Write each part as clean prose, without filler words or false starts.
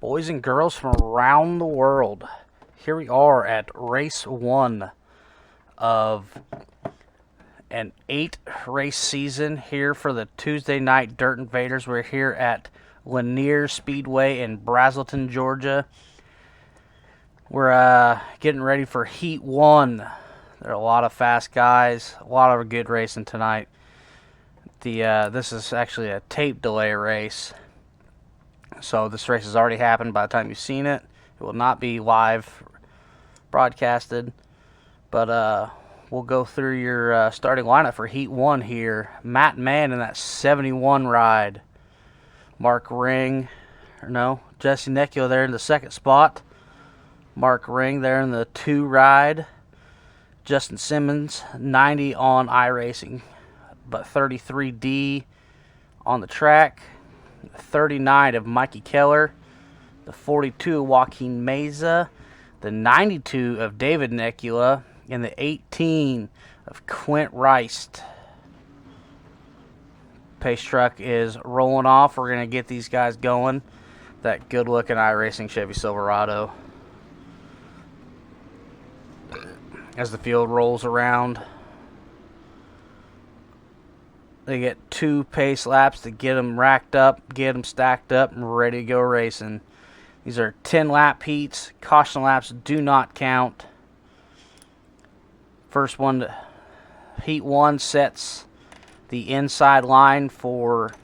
Boys and girls from around the world, here we are at race 1 of an 8-race season here for the Tuesday Knight Dirt Invaders. We're here at Lanier Speedway in Braselton, Georgia. We're getting ready for Heat 1. There are a lot of fast guys, a lot of good racing tonight. This is actually a tape delay race. So this race has already happened by the time you've seen it. It will not be live broadcasted. But we'll go through your starting lineup for Heat 1 here. Matt Mann in that 71 ride. Jesse Necchio there in the second spot. Mark Ring there in the 2 ride. Justin Simmons, 90 on iRacing, but 33D on the track. 39 of Mikey Keller, the 42 of Joaquin Meza, the 92 of David Necula, and the 18 of Quint Rice. Pace truck is rolling off. We're going to get these guys going. That good-looking iRacing Chevy Silverado. As the field rolls around, they get 2 pace laps to get them racked up, get them stacked up, and ready to go racing. These are 10-lap heats. Caution laps do not count. First one, Heat 1 sets the inside line for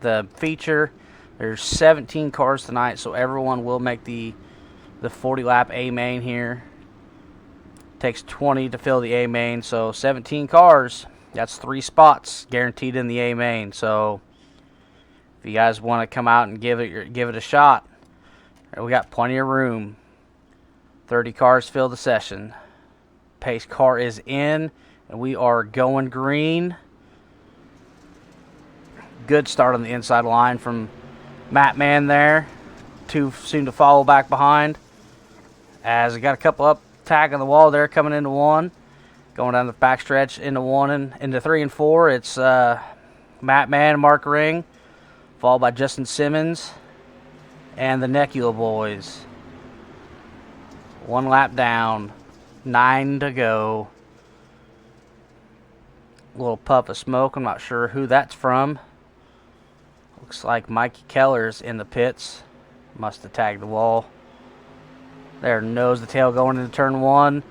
the feature. There's 17 cars tonight, so everyone will make the 40-lap A main here. Takes 20 to fill the A main, so 17 cars. That's 3 spots guaranteed in the A main. So if you guys want to come out and give it a shot, we got plenty of room. 30 cars fill the session. Pace car is in, and we are going green. Good start on the inside line from Matt Mann there. 2 soon to follow back behind. As we got a couple up tag on the wall there coming into 1. Going down the backstretch into 1 and into 3 and 4, it's Matt Mann and Mark Ring, followed by Justin Simmons and the Necula boys. 1 lap down, 9 to go. A little puff of smoke. I'm not sure who that's from. Looks like Mikey Keller's in the pits. Must have tagged the wall. There, nose to tail going into turn 1.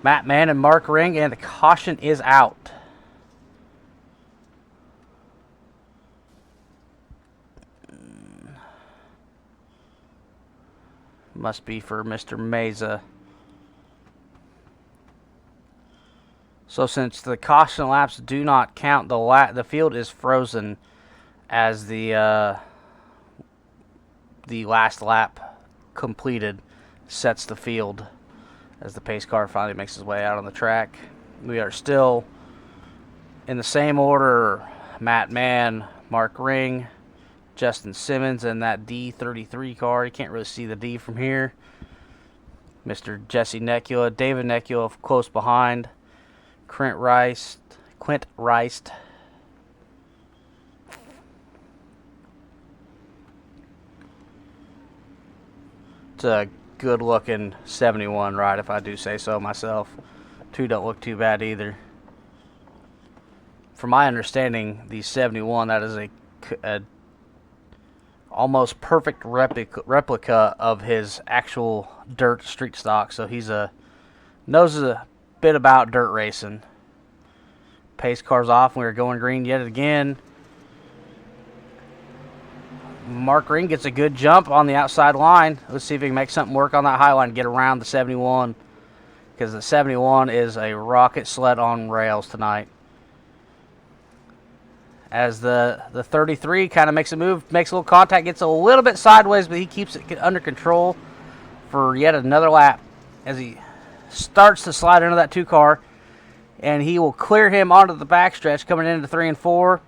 Matt Mann and Mark Ring, and the caution is out. Must be for Mr. Meza. So since the caution laps do not count, the field is frozen as the last lap completed sets the field. As the pace car finally makes its way out on the track. We are still in the same order. Matt Mann, Mark Ring, Justin Simmons, and that D33 car. You can't really see the D from here. Mr. Jesse Necula, David Necula close behind. Quint Rice. It's a good-looking 71 ride, if I do say so myself. 2 don't look too bad either. From my understanding, the 71, that is a almost perfect replica of his actual dirt street stock. So he's knows a bit about dirt racing. Pace car's off. We're going green yet again. Mark Ring gets a good jump on the outside line. Let's see if we can make something work on that high line and get around the 71. Because the 71 is a rocket sled on rails tonight. As the 33 kind of makes a move, makes a little contact, gets a little bit sideways, but he keeps it under control for yet another lap. As he starts to slide into that 2 car. And he will clear him onto the backstretch coming into 3 and 4.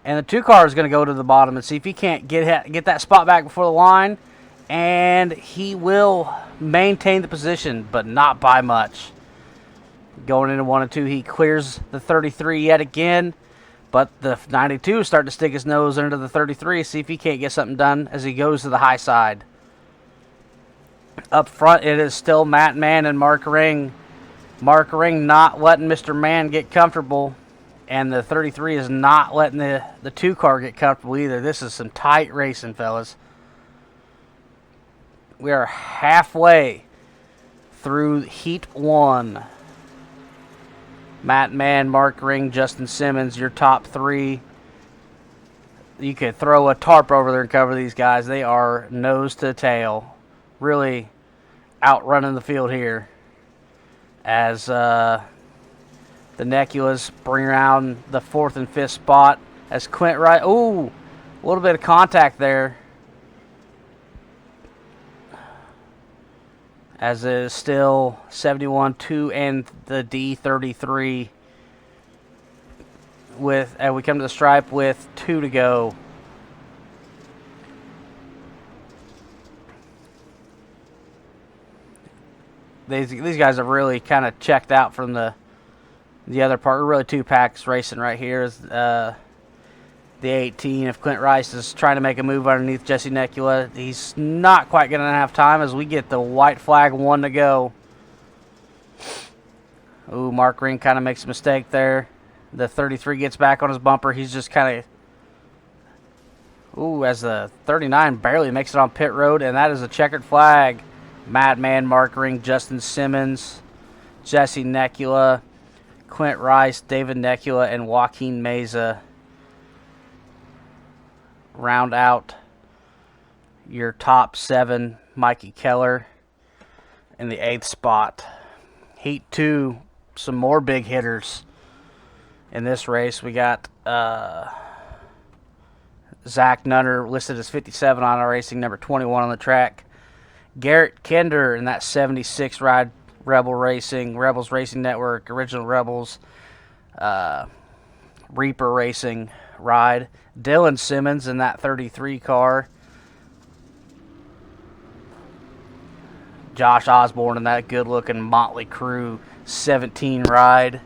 And the 2 car is going to go to the bottom and see if he can't get that spot back before the line. And he will maintain the position, but not by much. Going into 1 and 2, he clears the 33 yet again. But the 92 is starting to stick his nose into the 33, see if he can't get something done as he goes to the high side. Up front, it is still Matt Mann and Mark Ring. Mark Ring not letting Mr. Mann get comfortable. And the 33 is not letting the 2 car get comfortable either. This is some tight racing, fellas. We are halfway through Heat 1. Matt Mann, Mark Ring, Justin Simmons, your top 3. You could throw a tarp over there and cover these guys. They are nose to tail. Really outrunning the field here. As the Neculas bring around the 4th and 5th spot. As Quint Rice, ooh, a little bit of contact there. As it is still 71-2 and the D33 and we come to the stripe with 2 to go. These guys have really kind of checked out from the other part. We're really 2 packs racing right here. Is the 18 if Clint Rice is trying to make a move underneath Jesse Necula. He's not quite going to have time as we get the white flag, 1 to go. Ooh, Mark Ring kind of makes a mistake there. The 33 gets back on his bumper. He's just kind of... Ooh, as the 39 barely makes it on pit road, and that is a checkered flag. Madman, Mark Ring, Justin Simmons, Jesse Necula, Clint Rice, David Necula, and Joaquin Meza round out your top 7. Mikey Keller in the 8th spot. Heat 2, some more big hitters in this race. We got Zach Nunner listed as 57 on our racing, number 21 on the track. Garrett Kinder in that 76 ride, Rebels Racing Network, Original Rebels, Reaper Racing ride. Dylan Simmons in that 33 car. Josh Osborne in that good-looking Motley Crue 17 ride.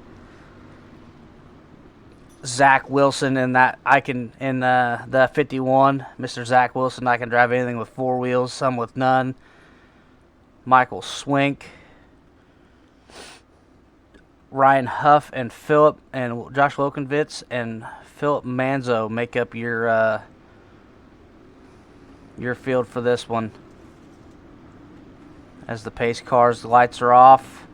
Zach Wilson in that the 51. Mr. Zach Wilson, I can drive anything with 4 wheels, some with none. Michael Swink. Ryan Huff and Philip and Josh Lokenvitz and Philip Manzo make up your field for this one. As the pace cars, the lights are off.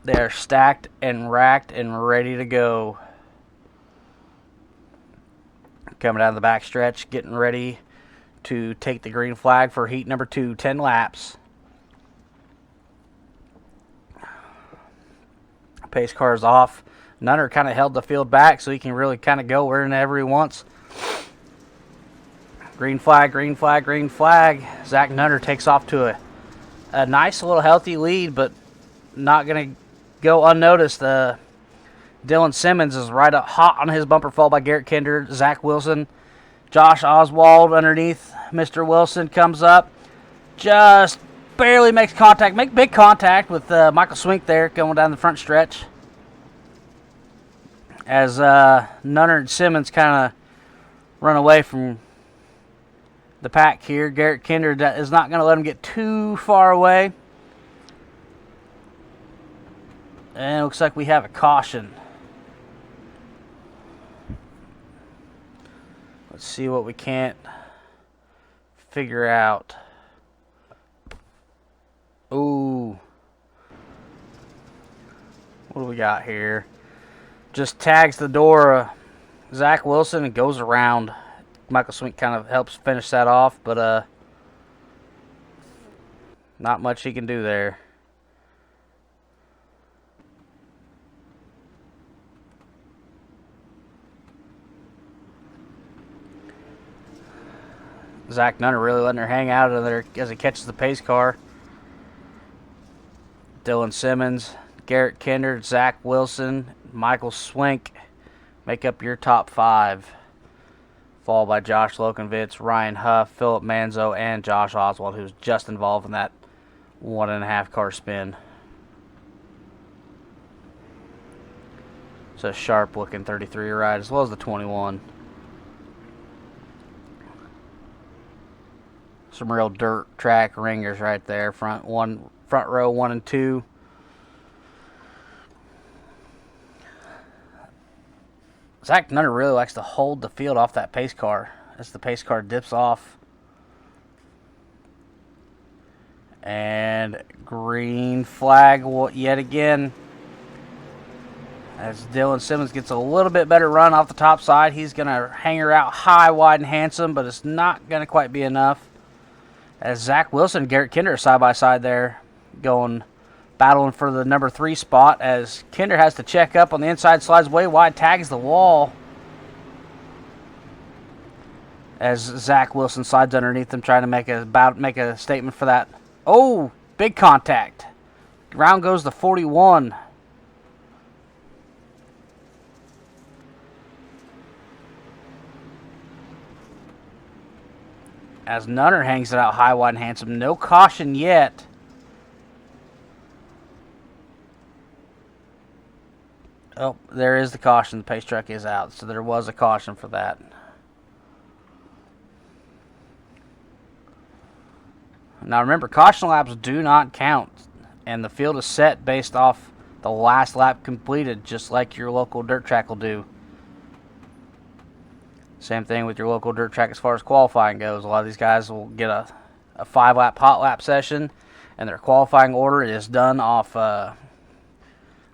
They are stacked and racked and ready to go. Coming down the back stretch, getting ready to take the green flag for heat number 2, 10 laps. Pace car is off. Nunner kind of held the field back so he can really kind of go wherever he wants. Green flag, green flag, green flag. Zach Nunner takes off to a nice little healthy lead, but not going to go unnoticed. Dylan Simmons is right up hot on his bumper, followed by Garrett Kinder, Zach Wilson. Josh Oswald underneath Mr. Wilson comes up. Just barely makes contact. Make big contact with Michael Swink there going down the front stretch. As Nunner and Simmons kind of run away from the pack here. Garrett Kinder is not going to let him get too far away. And it looks like we have a caution. Let's see what we can't figure out. Ooh. What do we got here? Just tags the door Zach Wilson and goes around. Michael Swink kind of helps finish that off, but not much he can do there. Zach Nunner really letting her hang out of there as he catches the pace car. Dylan Simmons, Garrett Kinder, Zach Wilson, Michael Swink make up your top 5. Followed by Josh Lokenvitz, Ryan Huff, Philip Manzo, and Josh Oswald, who's just involved in that 1.5 car spin. It's a sharp looking 33 ride, as well as the 21. Some real dirt track ringers right there. Front row 1 and 2. Zach Nutter really likes to hold the field off that pace car as the pace car dips off. And green flag yet again. As Dylan Simmons gets a little bit better run off the top side. He's going to hang her out high, wide, and handsome, but it's not going to quite be enough. As Zach Wilson and Garrett Kinder are side by side there, battling for the number 3 spot, as Kinder has to check up on the inside, slides way wide, tags the wall. As Zach Wilson slides underneath him, trying to make a statement for that. Oh, big contact. Round goes to 41. As Nunner hangs it out high, wide, and handsome. No caution yet. Oh, there is the caution. The pace truck is out, so there was a caution for that. Now remember, caution laps do not count, and the field is set based off the last lap completed, just like your local dirt track will do. Same thing with your local dirt track as far as qualifying goes. A lot of these guys will get a 5-lap hot lap session, and their qualifying order is done off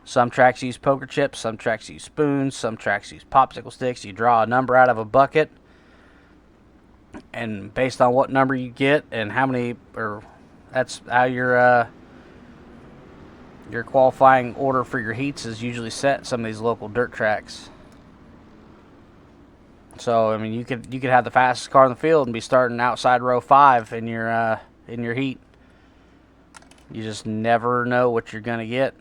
some tracks use poker chips, some tracks use spoons, some tracks use popsicle sticks. You draw a number out of a bucket, and based on what number you get and how many, or that's how your qualifying order for your heats is usually set. Some of these local dirt tracks. So I mean, you could have the fastest car in the field and be starting outside row 5 in your heat. You just never know what you're gonna get.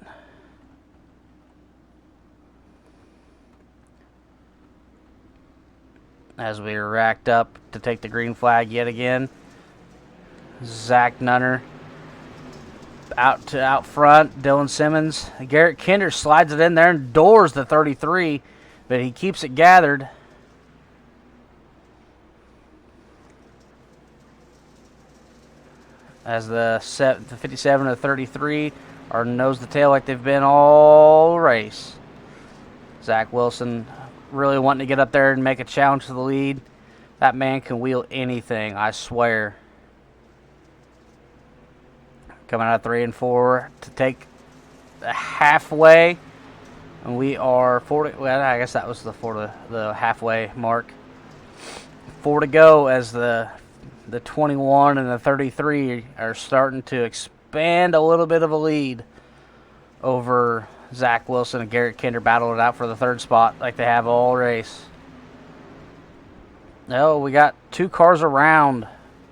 As we are racked up to take the green flag yet again. Zach Nunner out front. Dylan Simmons. Garrett Kinder slides it in there and doors the 33, but he keeps it gathered. As the 57 and the 33 are nose to tail like they've been all race. Zach Wilson really wanting to get up there and make a challenge to the lead. That man can wheel anything, I swear. Coming out of 3 and 4 to take the halfway. And we are 40. Well, I guess that was the halfway mark. 4 to go as the 21 and the 33 are starting to expand a little bit of a lead over Zach Wilson and Garrett Kinder, battled it out for the 3rd spot like they have all race. No, we got 2 cars around.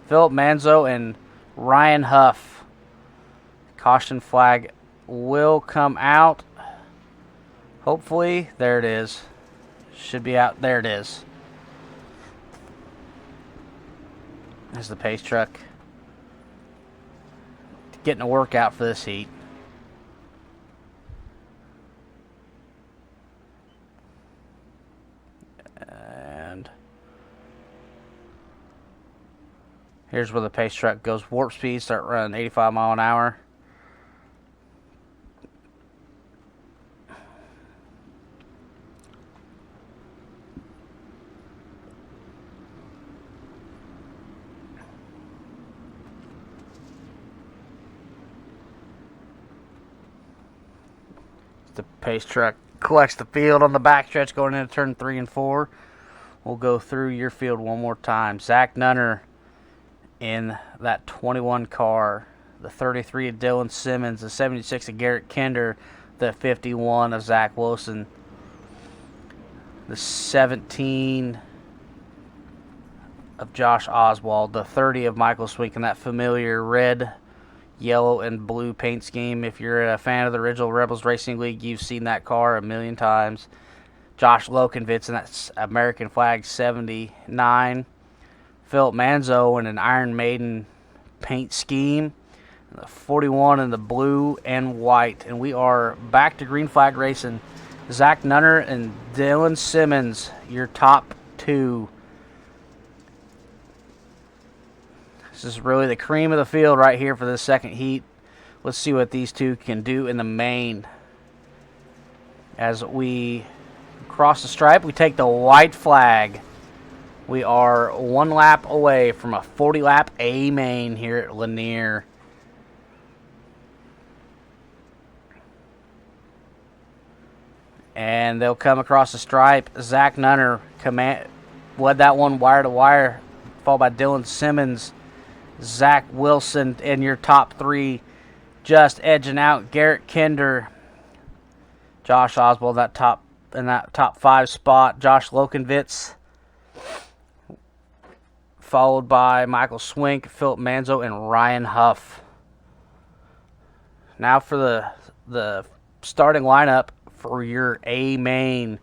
Philip Manzo and Ryan Huff. Caution flag will come out. Hopefully. There it is. Should be out. There it is. There's the pace truck. Getting a workout for this heat. And here's where the pace truck goes warp speed, start running 85 mile an hour. The pace truck collects the field on the backstretch going into turn 3 and 4. We'll go through your field one more time. Zach Nunner in that 21 car. The 33 of Dylan Simmons. The 76 of Garrett Kinder. The 51 of Zach Wilson. The 17 of Josh Oswald. The 30 of Michael Swink in that familiar red, yellow, and blue paint scheme. If you're a fan of the original Rebels Racing League, you've seen that car a million times. Josh Lokenvitz in that American flag 79. Philip Manzo in an Iron Maiden paint scheme. The 41 in the blue and white. And we are back to green flag racing Zach Nunner and Dylan Simmons, your top 2. This is really the cream of the field right here for the second heat. Let's see what these 2 can do in the main. As we cross the stripe, we take the white flag. We are 1 lap away from a 40-lap A main here at Lanier. And they'll come across the stripe. Zach Nunner led that one wire to wire, followed by Dylan Simmons. Zach Wilson in your top 3, just edging out Garrett Kinder. Josh Oswald in that top 5 spot. Josh Lokenvitz, followed by Michael Swink, Philip Manzo, and Ryan Huff. Now for the starting lineup for your A main.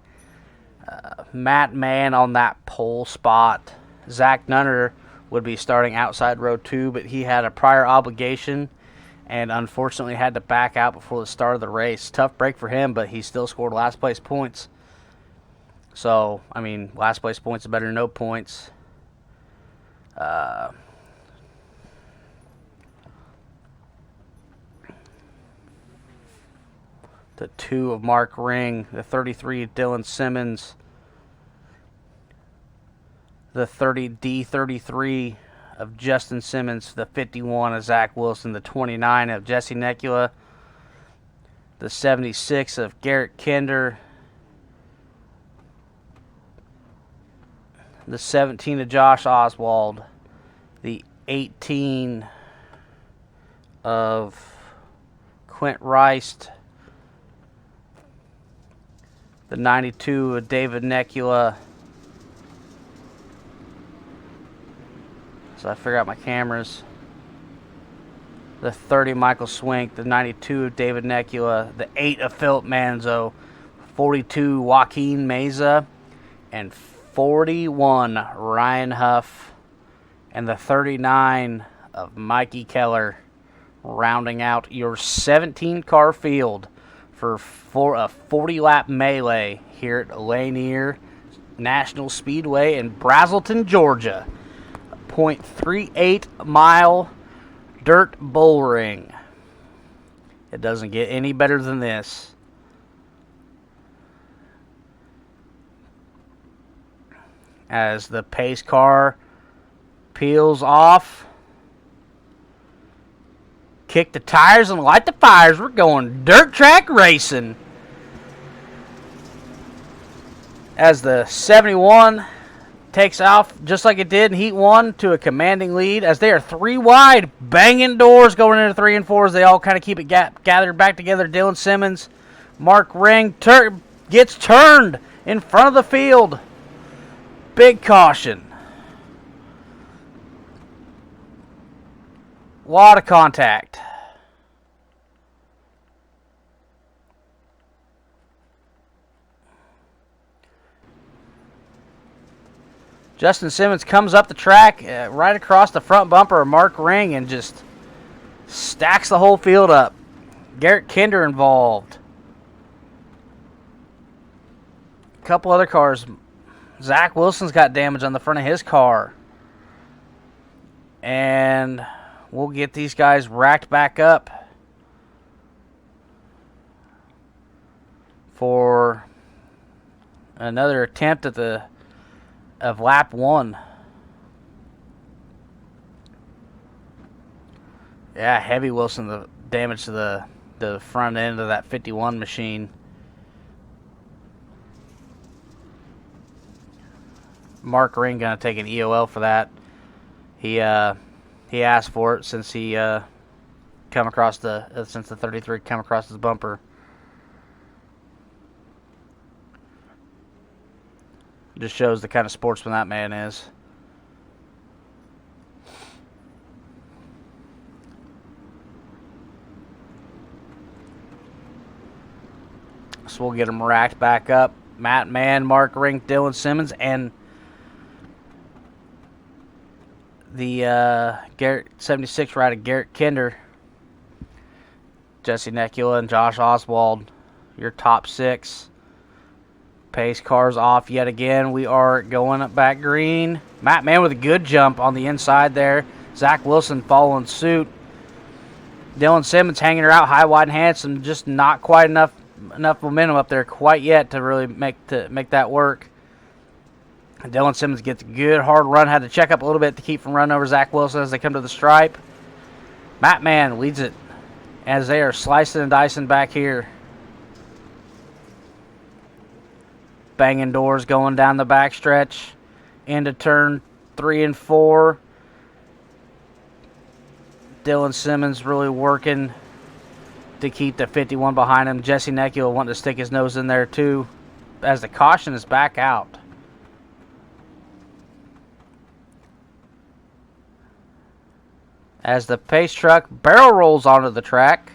Matt Mann on that pole spot. Zach Nunner would be starting outside row 2, but he had a prior obligation and unfortunately had to back out before the start of the race. Tough break for him, but he still scored last place points. So, I mean, last place points are better than no points. The 2 of Mark Ring, the 33 of Dylan Simmons, the D33 of Justin Simmons, the 51 of Zach Wilson, the 29 of Jesse Necula, the 76 of Garrett Kinder, the 17 of Josh Oswald, the 18 of Quint Rice, the 92 of David Necula. So I figure out my cameras. The 30 Michael Swink, the 92 of David Necula, the 8 of Philip Manzo, 42 Joaquin Meza, and 41 Ryan Huff, and the 39 of Mikey Keller, rounding out your 17-car field for a 40-lap melee here at Lanier National Speedway in Brazelton, Georgia. 0.38 mile dirt bull ring. It doesn't get any better than this. As the pace car peels off, kick the tires and light the fires. We're going dirt track racing. As the 71 takes off just like it did in Heat 1 to a commanding lead, as they are 3 wide, banging doors going into 3 and 4 as they all kind of keep it gathered back together. Dylan Simmons, Mark Ring gets turned in front of the field. Big caution. A lot of contact. Justin Simmons comes up the track right across the front bumper of Mark Ring and just stacks the whole field up. Garrett Kinder involved. A couple other cars. Zach Wilson's got damage on the front of his car. And we'll get these guys racked back up for another attempt at of lap 1. Yeah, heavy Wilson, the damage to the front end of that 51 machine. Mark Ring gonna take an EOL for that. He asked for it since he since the 33 come across his bumper. Just shows the kind of sportsman that man is. So we'll get him racked back up. Matt Mann, Mark Ring, Dylan Simmons, and the Garrett 76 rider Garrett Kinder, Jesse Necula, and Josh Oswald, your top 6. Pace car's off yet again. We are going up back green. Matt Mann with a good jump on the inside there. Zach Wilson following suit. Dylan Simmons hanging her out high, wide, and handsome. Just not quite enough momentum up there quite yet to really make that work. Dylan Simmons gets a good hard run. Had to check up a little bit to keep from running over Zach Wilson as they come to the stripe. Matt Mann leads it as they are slicing and dicing back here. Banging doors going down the backstretch into turn 3 and 4. Dylan Simmons really working to keep the 51 behind him. Jesse Necula wanting to stick his nose in there too as the caution is back out. As the pace truck barrel rolls onto the track.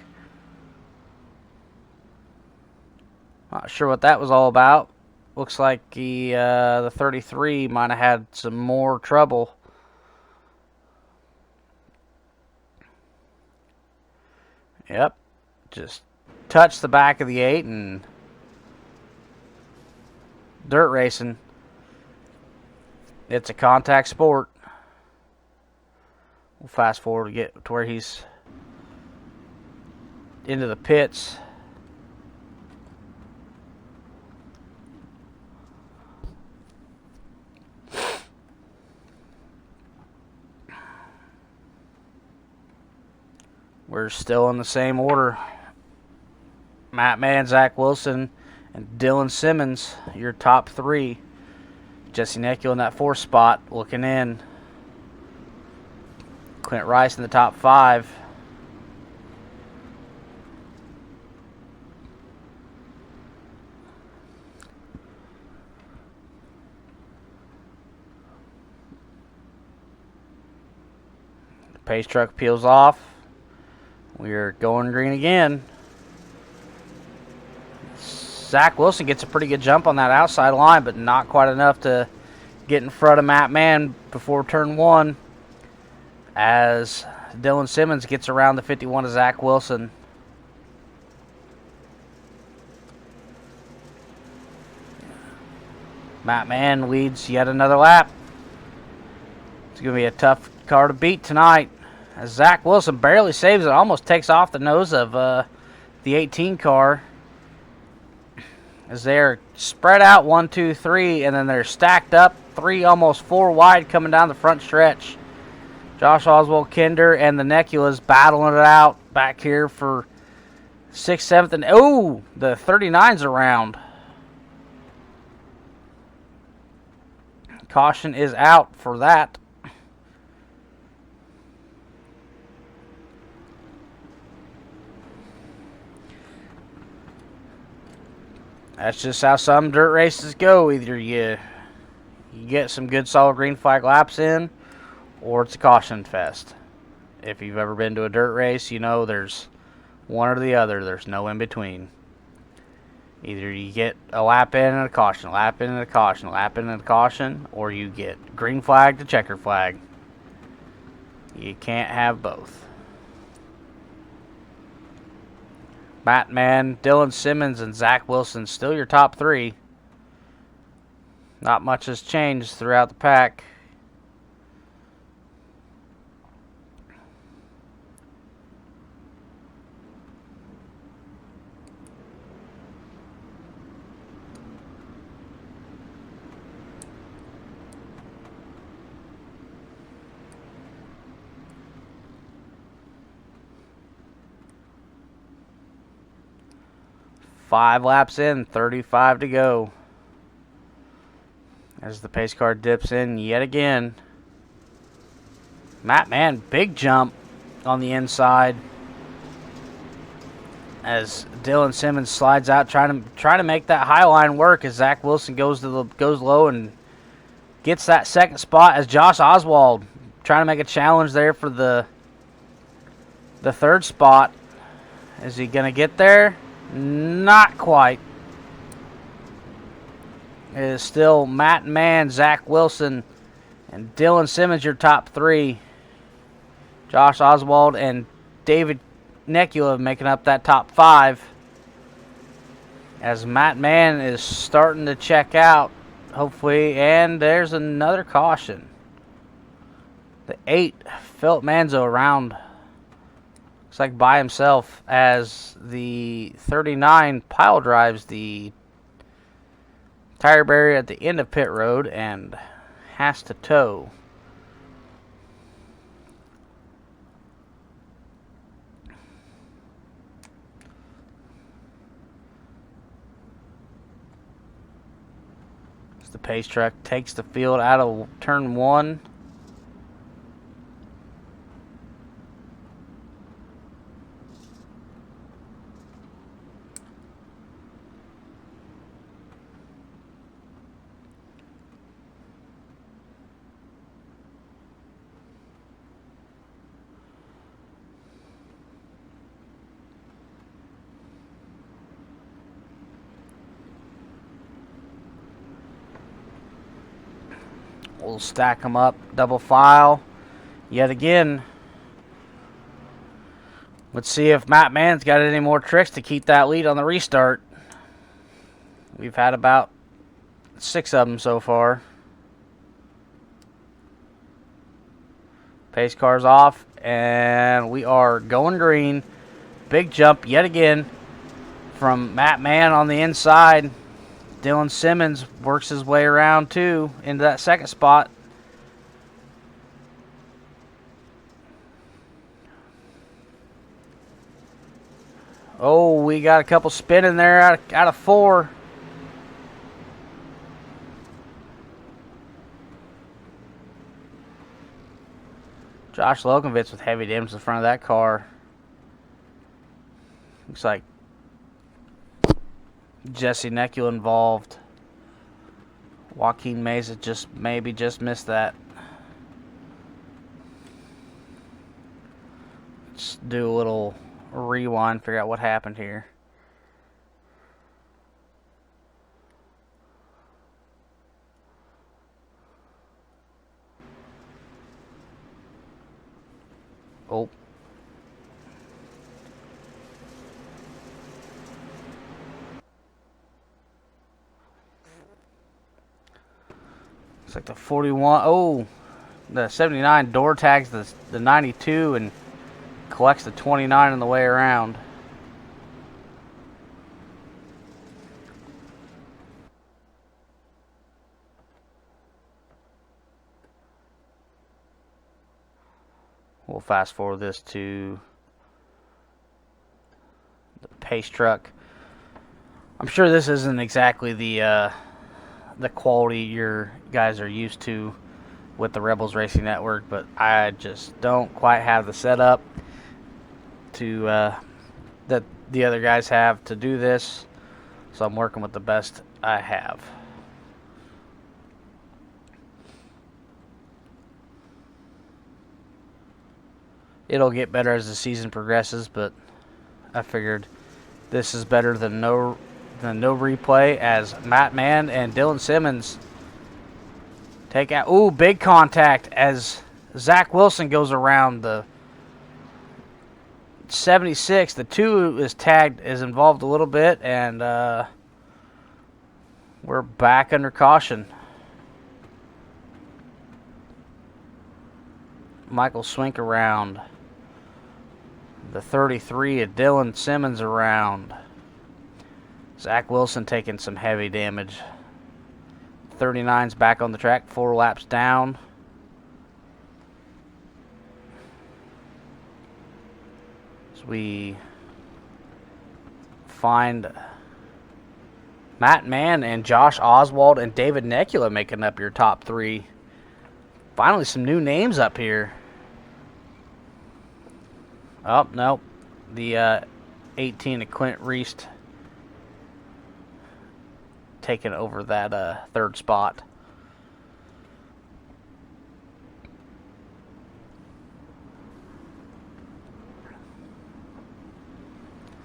Not sure what that was all about. Looks like the 33 might have had some more trouble. Yep. Just touched the back of the 8 and dirt racing. It's a contact sport. We'll fast forward to get to where he's into the pits. We're still in the same order. Matt Mann, Zach Wilson, and Dylan Simmons, your top 3. Jesse Necula in that 4th spot, looking in. Clint Rice in the top 5. The pace truck peels off. We're going green again. Zach Wilson gets a pretty good jump on that outside line, but not quite enough to get in front of Matt Mann before turn 1. As Dylan Simmons gets around the 51 of Zach Wilson. Matt Mann leads yet another lap. It's going to be a tough car to beat tonight. As Zach Wilson barely saves it, almost takes off the nose of the 18 car. As they're spread out 1, 2, 3, and then they're stacked up 3, almost 4 wide coming down the front stretch. Josh Oswald, Kinder, and the Neculas battling it out back here for 6th, 7th, and oh, the 39's around. Caution is out for that. That's just how some dirt races go. Either you get some good solid green flag laps in, or it's a caution fest. If you've ever been to a dirt race, you know there's one or the other. There's no in between. Either you get a lap in and a caution, lap in and a caution, lap in and a caution, or you get green flag to checker flag. You can't have both. Matt Mann, Dylan Simmons, and Zach Wilson still your top 3. Not much has changed throughout the pack. Five laps in, 35 to go. As the pace car dips in yet again. Matt Mann, big jump on the inside. As Dylan Simmons slides out, trying to make that high line work. As Zach Wilson goes low and gets that 2nd spot. As Josh Oswald trying to make a challenge there for the 3rd spot. Is he gonna get there? Not quite. It is still Matt Mann, Zach Wilson, and Dylan Simmons, your top 3. Josh Oswald and David Necula making up that top 5. as Matt Mann is starting to check out, hopefully, and there's another caution. The 8, Philip Manzo around, looks like by himself, as the 39 pile drives the tire barrier at the end of pit road and has to tow. As the pace truck takes the field out of turn 1. We'll stack them up, double file, yet again. Let's see if Matt Mann's got any more tricks to keep that lead on the restart. We've had about 6 of them so far. Pace car's off, and we are going green. Big jump yet again from Matt Mann on the inside. Dylan Simmons works his way around too into that second spot. Oh, we got a couple spinning there out of 4. Josh Lokovitz with heavy damage in front of that car. Looks like Jesse Necula involved. Joaquin Mesa maybe just missed that. Let's do a little rewind, figure out what happened here. Oh. It's like the 41. Oh, the 79 door tags the 92 and collects the 29 on the way around. We'll fast forward this to the pace truck. I'm sure this isn't exactly the quality your guys are used to with the Rebels Racing Network, but I just don't quite have the setup to that the other guys have to do this, so I'm working with the best I have. It'll get better as the season progresses, but I figured this is better than no replay, as Matt Mann and Dylan Simmons take out. Ooh, big contact as Zach Wilson goes around the 76. The 2 is involved a little bit, and we're back under caution. Michael Swink around. The 33 of Dylan Simmons around. Zach Wilson taking some heavy damage. 39's back on the track, 4 laps down. As we find Matt Mann and Josh Oswald and David Necula making up your top 3. Finally, some new names up here. Oh, nope. The 18 of Clint Reist taking over that 3rd spot.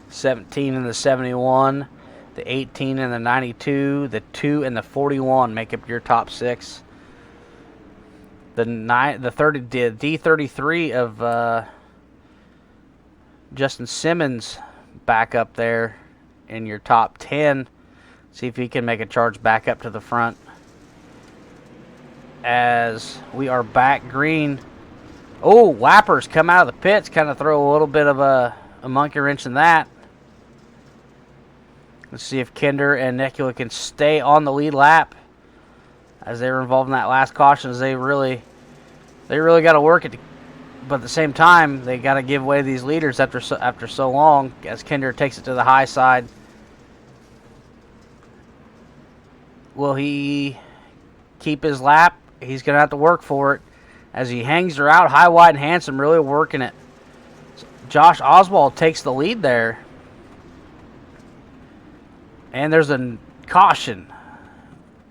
'17 and the 71, the 18 and the 92, the 2 and the 41 make up your top 6. The D33 of Justin Simmons back up there in your top 10. See if he can make a charge back up to the front. As we are back green. Oh, lappers come out of the pits. Kind of throw a little bit of a monkey wrench in that. Let's see if Kinder and Necula can stay on the lead lap. As they were involved in that last caution. As they really got to work it. But at the same time, they got to give away these leaders after so long. As Kinder takes it to the high side. Will he keep his lap? He's going to have to work for it. As he hangs her out, high, wide, and handsome, really working it. Josh Oswald takes the lead there. And there's a caution.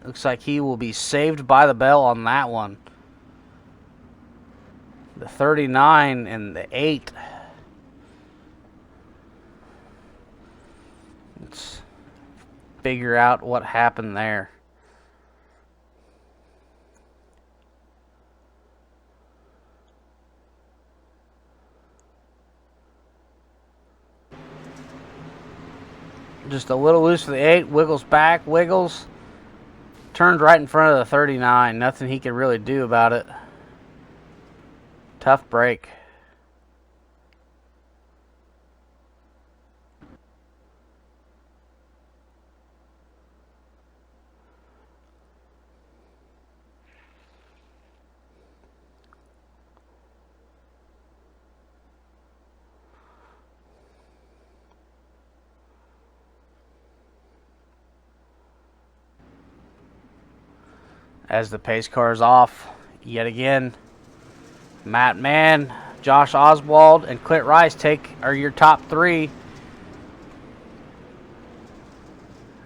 Looks like he will be saved by the bell on that one. The 39 and the 8. Let's figure out what happened there. Just a little loose for the 8. Wiggles back. Wiggles. Turns right in front of the 39. Nothing he can really do about it. Tough break. As the pace car is off yet again. Matt Mann, Josh Oswald, and Clint Rice are your top 3.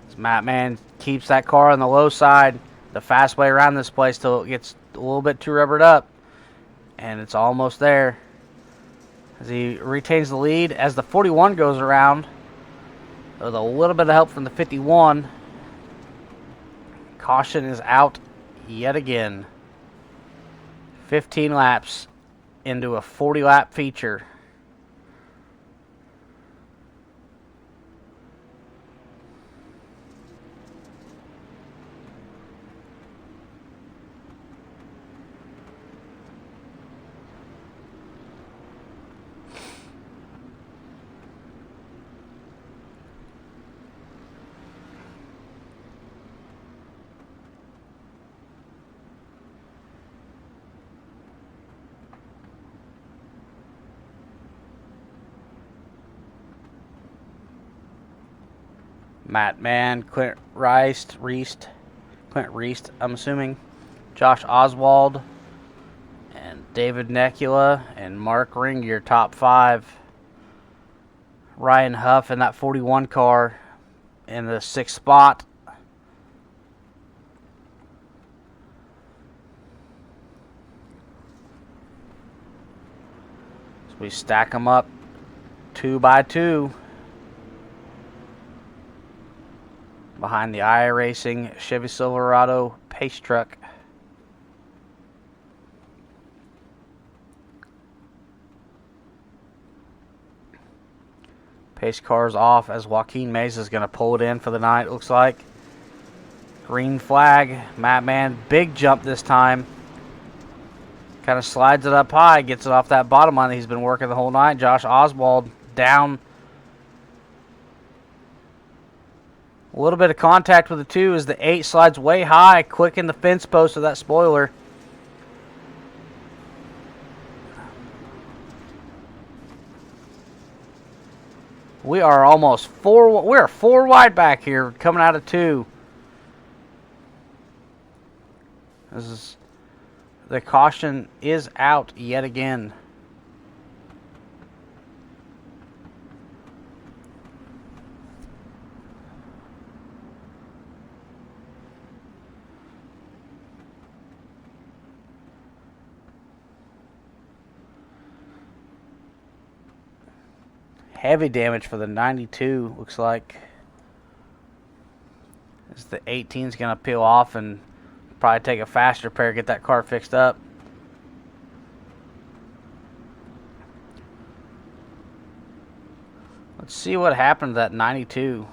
As Matt Mann keeps that car on the low side, the fast way around this place till it gets a little bit too rubbered up. And it's almost there. As he retains the lead as the 41 goes around. With a little bit of help from the 51. Caution is out yet again. 15 laps into a 40-lap feature. Matt Mann, Clint Reist, I'm assuming, Josh Oswald, and David Necula, and Mark Ring, your top 5. Ryan Huff in that 41 car in the 6th spot. So we stack them up 2 by 2. Behind the iRacing Chevy Silverado pace truck. Pace car's off as Joaquin Meza is going to pull it in for the night, it looks like. Green flag. Matt Mann, big jump this time. Kind of slides it up high, gets it off that bottom line that he's been working the whole night. Josh Oswald down. A little bit of contact with the 2 as the 8 slides way high, quick in the fence post of that spoiler. We are almost 4. We're 4 wide back here, coming out of 2. The caution is out yet again. Heavy damage for the 92, looks like. As the 18 is going to peel off and probably take a fast repair, get that car fixed up. Let's see what happened to that 92.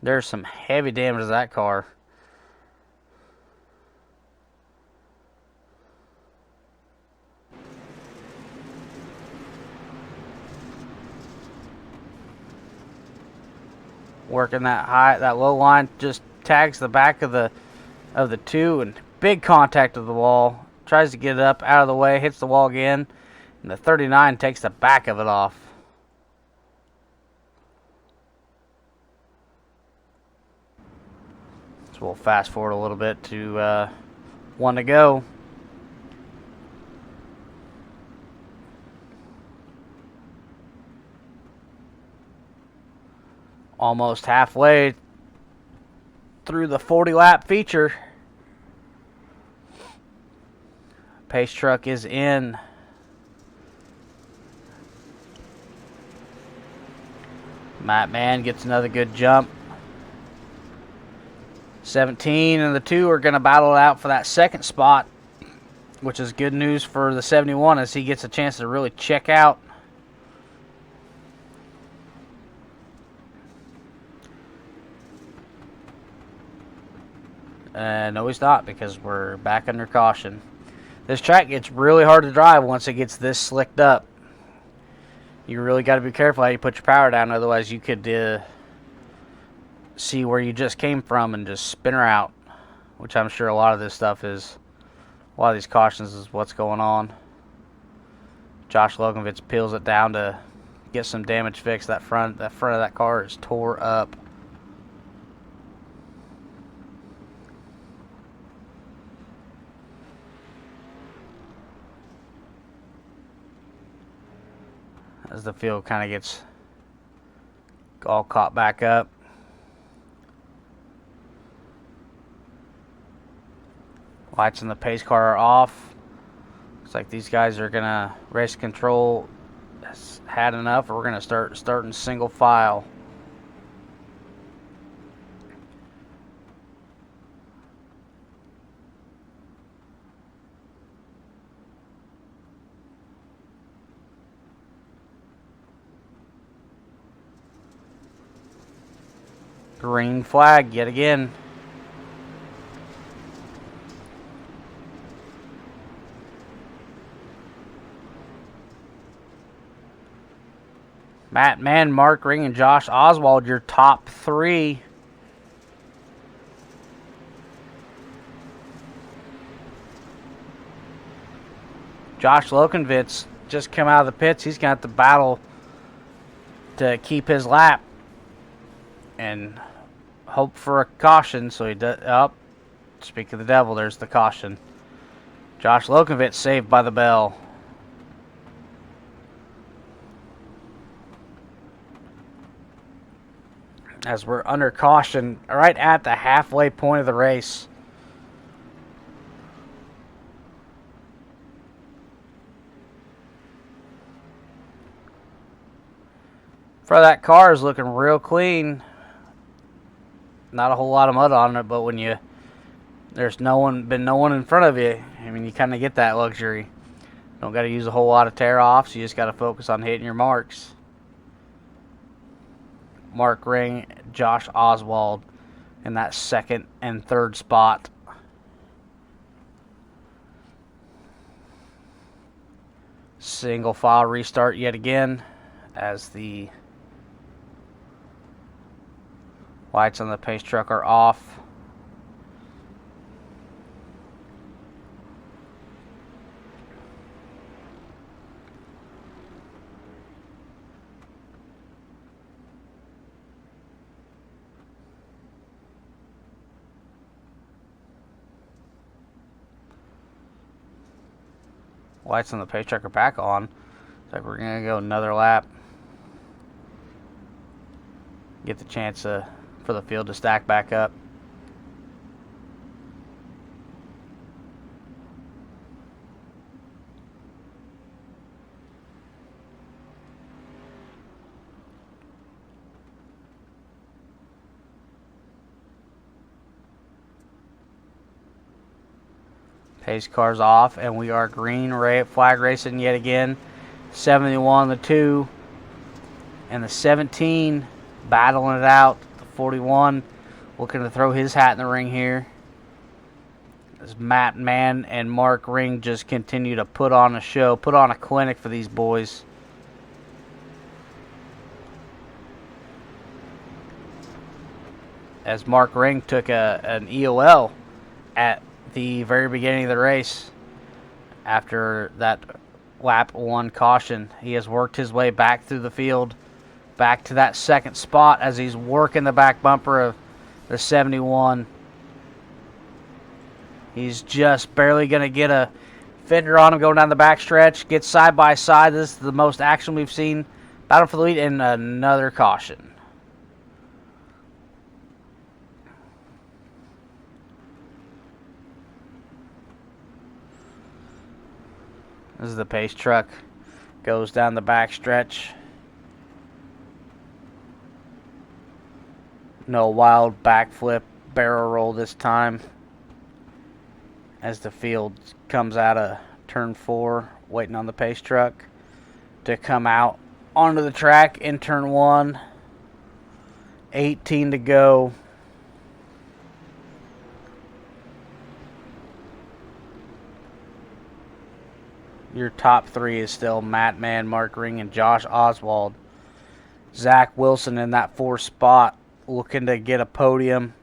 There's some heavy damage to that car. Working that low line, just tags the back of the 2 and big contact of the wall. Tries to get it up out of the way, hits the wall again, and the 39 takes the back of it off. So we'll fast forward a little bit to 1 to go. Almost halfway through the 40-lap feature. Pace truck is in. Matt Mann gets another good jump. 17 and the 2 are going to battle it out for that second spot, which is good news for the 71 as he gets a chance to really check out. No, he's not, because we're back under caution. This track gets really hard to drive once it gets this slicked up. You really got to be careful how you put your power down, otherwise you could see where you just came from and just spin her out, which I'm sure a lot of this stuff is, a lot of these cautions is what's going on. Josh Loganvitz peels it down to get some damage fixed. That front of that car is tore up. As the field kind of gets all caught back up. Lights in the pace car are off. Looks like these guys are gonna race control has had enough. We're gonna starting single file. Green flag yet again. Matt Mann, Mark Ring, and Josh Oswald, your top 3. Josh Lokenvitz just come out of the pits. He's got the battle to keep his lap and hope for a caution. So he does. Oh, speak of the devil, there's the caution. Josh Lokenvitz saved by the bell. As we're under caution right at the halfway point of the race. For that car is looking real clean. Not a whole lot of mud on it, but when there's no one in front of you, I mean, you kind of get that luxury. Don't got to use a whole lot of tear offs. You just got to focus on hitting your marks. Mark Ring, Josh Oswald in that second and third spot. Single file restart yet again as the lights on the pace truck are off. Lights on the pace truck are back on. It's like we're going to go another lap. Get the chance for the field to stack back up. Pace car's off, and we are green flag racing yet again. 71 the 2, and the 17 battling it out. The 41 looking to throw his hat in the ring here. As Matt Mann and Mark Ring just continue to put on a show, put on a clinic for these boys. As Mark Ring took an EOL at the very beginning of the race after that lap 1 caution. He has worked his way back through the field, back to that second spot as he's working the back bumper of the 71. He's just barely going to get a fender on him going down the back stretch. Gets side by side. This is the most action we've seen. Battle for the lead and another caution. This is the pace truck. Goes down the back stretch. No wild backflip barrel roll this time. As the field comes out of turn 4, waiting on the pace truck to come out onto the track in turn 1. 18 to go. Your top 3 is still Matt Mann, Mark Ring, and Josh Oswald. Zach Wilson in that 4th spot, looking to get a podium.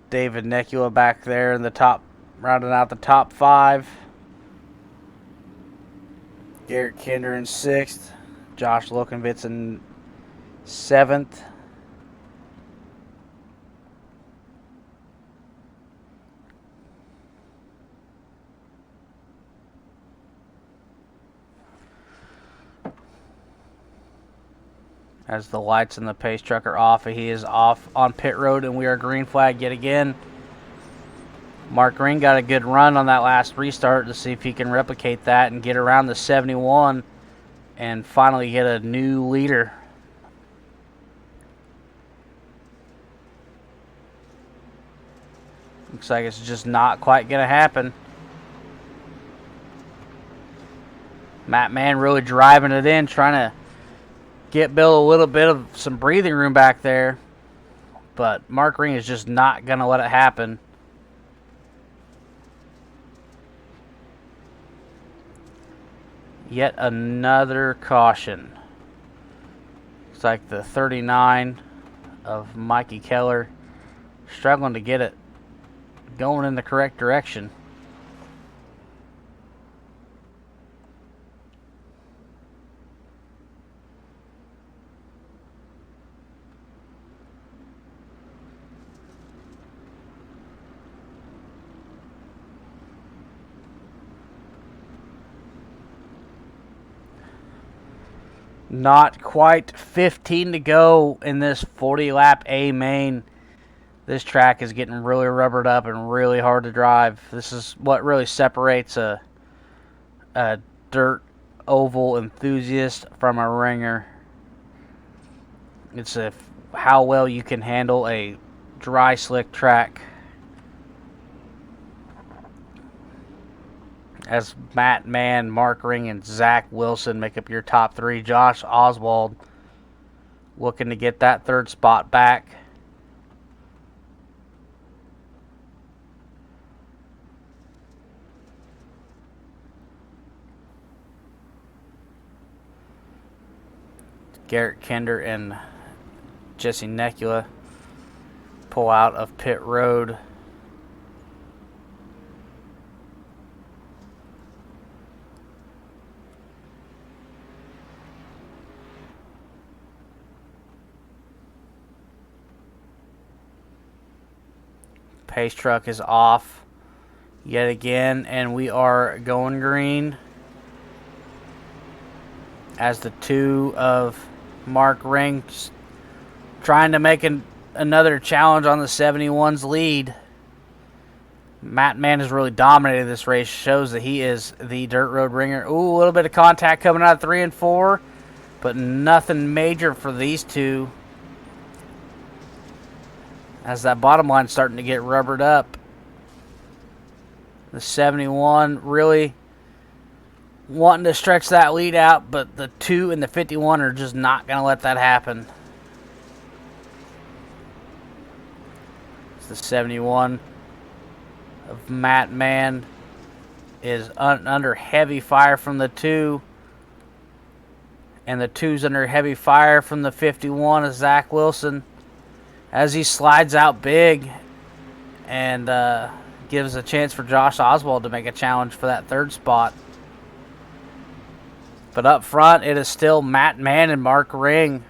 David Necula back there in the top, rounding out the top 5. Garrett Kinder in 6th. Josh Lokenvitz in 7th. As the lights in the pace truck are off, he is off on pit road, and we are green flag yet again. Mark Ring got a good run on that last restart to see if he can replicate that and get around the 71 and finally get a new leader. Looks like it's just not quite going to happen. Matt Mann really driving it in, trying to get Bill a little bit of some breathing room back there. But Mark Ring is just not going to let it happen. Yet another caution. Looks like the 39 of Mikey Keller struggling to get it going in the correct direction. Not quite 15 to go in this 40-lap A main. This track is getting really rubbered up and really hard to drive. This is what really separates a dirt oval enthusiast from a ringer. It's how well you can handle a dry, slick track. As Matt Mann, Mark Ring, and Zach Wilson make up your top 3. Josh Oswald looking to get that 3rd spot back. Garrett Kinder and Jesse Necula pull out of pit road. Pace truck is off yet again, and we are going green as the 2 of Mark Ring trying to make another challenge on the 71's lead. Matt Mann has really dominated this race, shows that he is the dirt road ringer. Ooh, a little bit of contact coming out of 3 and 4, but nothing major for these 2. As that bottom line's starting to get rubbered up. The 71 really wanting to stretch that lead out, but the 2 and the 51 are just not going to let that happen. The 71 of Matt Mann is under heavy fire from the 2. And the 2's under heavy fire from the 51 of Zach Wilson as he slides out big and gives a chance for Josh Oswald to make a challenge for that 3rd spot. But up front, it is still Matt Mann and Mark Ring.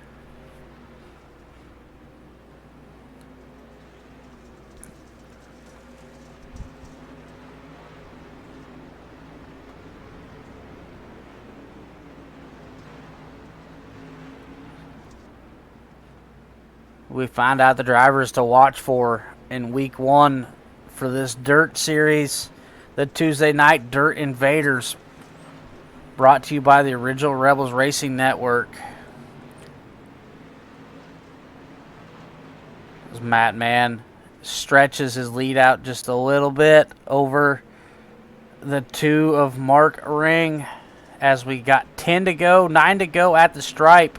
We find out the drivers to watch for in week 1 for this dirt series, the Tuesday Knight Dirt Invaders, brought to you by the Original Rebels Racing Network. As Matt Mann stretches his lead out just a little bit over the 2 of Mark Ring as we got 10 to go, 9 to go at the stripe.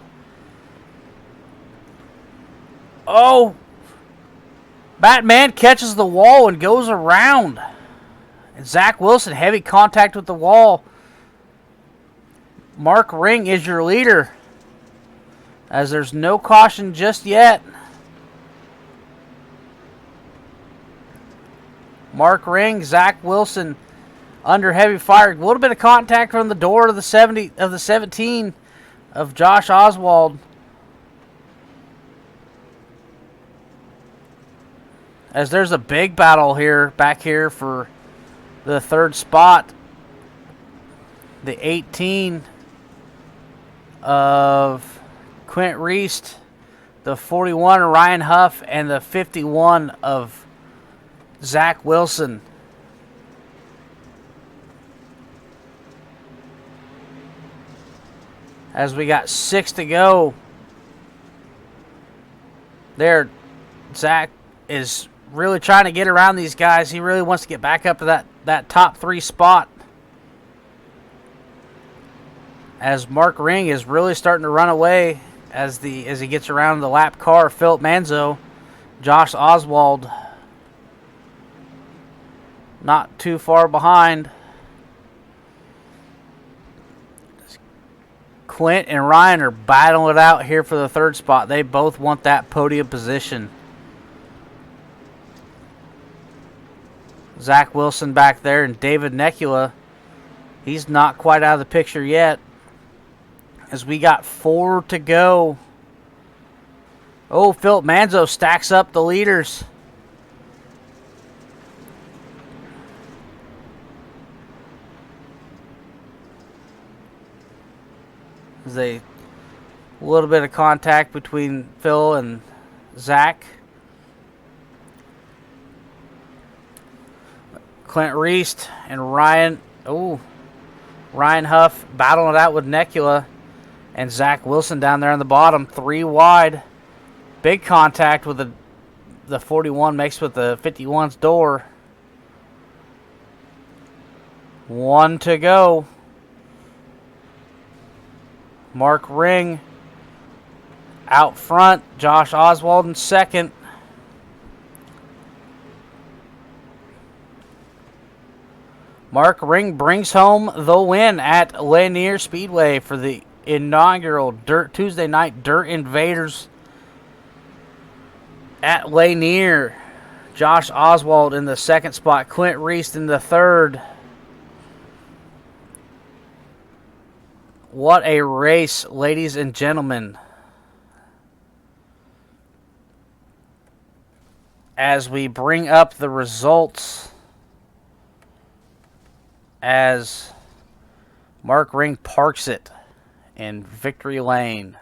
Oh! Matt Mann catches the wall and goes around. And Zach Wilson, heavy contact with the wall. Mark Ring is your leader, as there's no caution just yet. Mark Ring, Zach Wilson under heavy fire. A little bit of contact from the door of the 17 of Josh Oswald. As there's a big battle here, back here for the 3rd spot. The 18 of Quint Reist, the 41 of Ryan Huff, and the 51 of Zach Wilson. As we got 6 to go. There, Zach is really trying to get around these guys. He really wants to get back up to that top 3 spot. As Mark Ring is really starting to run away as he gets around the lap car. Philip Manzo, Josh Oswald not too far behind. Quint and Ryan are battling it out here for the 3rd spot. They both want that podium position. Zach Wilson back there, and David Necula, he's not quite out of the picture yet. As we got 4 to go. Oh, Philip Manzo stacks up the leaders. There's a little bit of contact between Phil and Zach. Clint Reist and Ryan. Oh, Ryan Huff battling it out with Necula. And Zach Wilson down there on the bottom, 3 wide. Big contact with the 41 mixed with the 51's door. 1 to go. Mark Ring out front. Josh Oswald in 2nd. Mark Ring brings home the win at Lanier Speedway for the inaugural Tuesday Knight Dirt Invaders at Lanier. Josh Oswald in the 2nd spot. Clint Reist in the 3rd. What a race, ladies and gentlemen. As we bring up the results, as Mark Ring parks it in victory lane.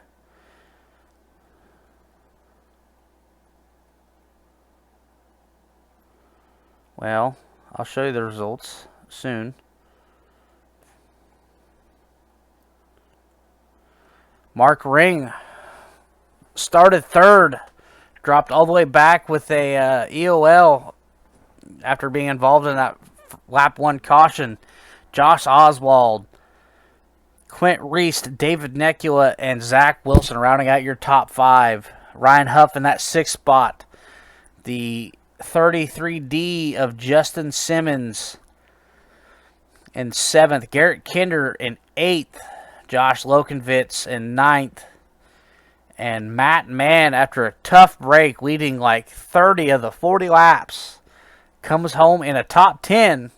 Well, I'll show you the results soon. Mark Ring started 3rd, dropped all the way back with a EOL after being involved in that lap 1 caution. Josh Oswald, Quint Reist, David Necula, and Zach Wilson rounding out your top 5. Ryan Huff in that 6th spot. The 33D of Justin Simmons in 7th. Garrett Kinder in 8th. Josh Lokenvitz in 9th. And Matt Mann, after a tough break, leading like 30 of the 40 laps, comes home in a top 10.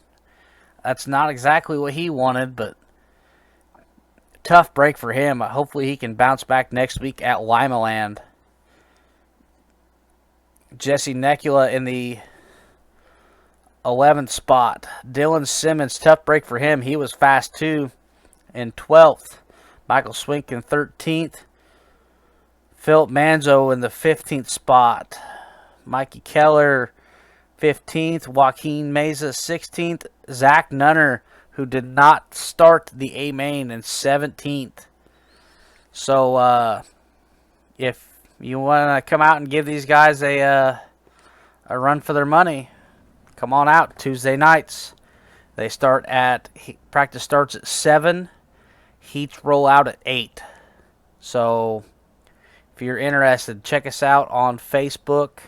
That's not exactly what he wanted, but tough break for him. Hopefully he can bounce back next week at Limaland. Jesse Nekula in the 11th spot. Dylan Simmons, tough break for him. He was fast too in 12th. Michael Swink in 13th. Philip Manzo in the 15th spot. Mikey Keller, 15th. Joaquin Meza, 16th. Zach Nunner, who did not start the A-Main, in 17th. So, if you want to come out and give these guys a run for their money, come on out Tuesday nights. They start at, practice starts at 7. Heats roll out at 8. So, if you're interested, check us out on Facebook,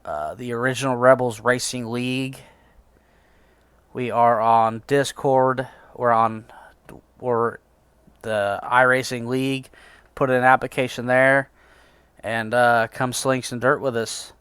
the Original Rebels Racing League. We are on Discord. We're the iRacing League. Put in an application there, and come sling some dirt with us.